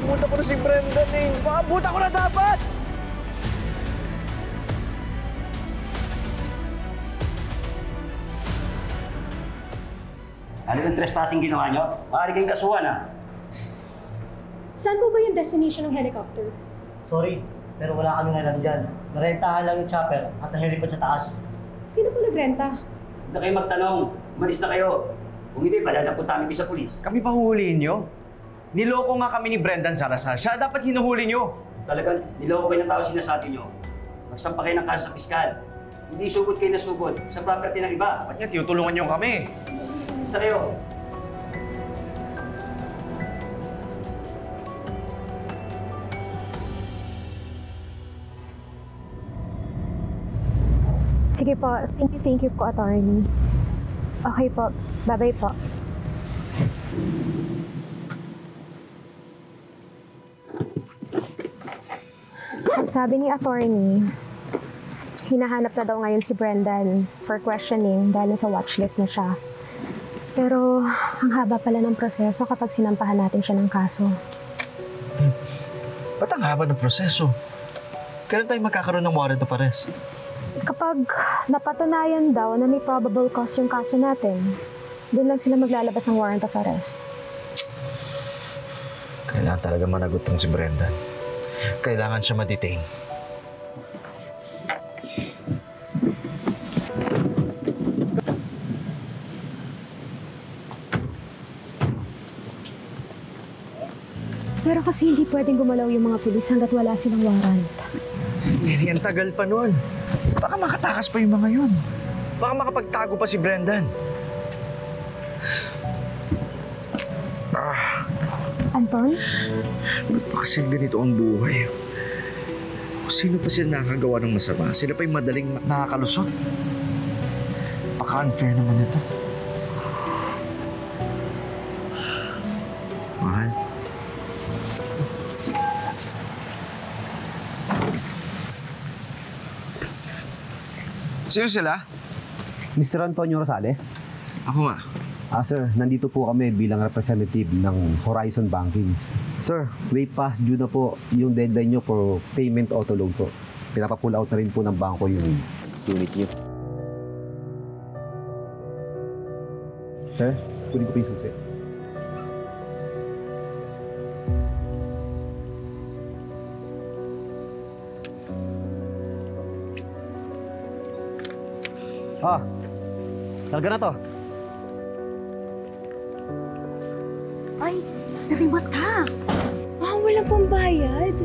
Naabutan ko na si Brendan eh. Maabutan ko na dapat! Ano yung trespassing ginawa nyo? Maaari kayong kasuhan, ha? Saan po ba yung destination ng helicopter? Sorry, pero wala kami alam dyan. Narentahan lang yung chopper at nahelipad sa taas. Sino po nagrenta? Huwag na kayo magtanong. Umalis na kayo. Kung hindi, padadapunta kami sa pulis. Kami pa huhulihin nyo? Niloko nga kami ni Brendan Salazar. Siya dapat hinuhuli nyo. Talagang niloko kayo ng tao sinasabi nyo. Magsampa kayo ng kaso sa piskal. Hindi sugod kayo na sugod sa property ng iba. Ba't nga tinutulungan nyo kami? Basta kayo. Sige po. Thank you po, attorney. Okay po. Bye-bye po. Sabi ni attorney, hinahanap na daw ngayon si Brendan for questioning dahil sa watchlist na siya. Pero ang haba pala ng proseso kapag sinampahan natin siya ng kaso. Ba't ang haba ng proseso? Kailan tayo magkakaroon ng warrant of arrest? Kapag napatunayan daw na may probable cause yung kaso natin, doon lang sila maglalabas ng warrant of arrest. Kailangan talaga managot tong si Brendan. Kailangan siya ma-detain. Pero kasi hindi pwedeng gumalaw yung mga pulis hanggat wala silang warrant. Mary, ang tagal pa nun. Baka makatakas pa yung mga yun. Baka makapagtago pa si Brendan. Anton? Ba't pa kasi ganito ang buhay? Kung sino pa sila nakagawa ng masama, sila pa yung madaling nakakalusot. Paka-unfair naman ito. Mahal. Sino sila? Mr. Antonio Rosales? Ako nga. Sir, nandito po kami bilang representative ng Horizon Banking. Sir, way past due na po yung deadline nyo for payment auto loan po. Pinapapull out na rin po ng bangko yung unit nyo. Sir, kunin ko po yung susi. Talaga na to. Ay, nariwat ka. Walang pambayad.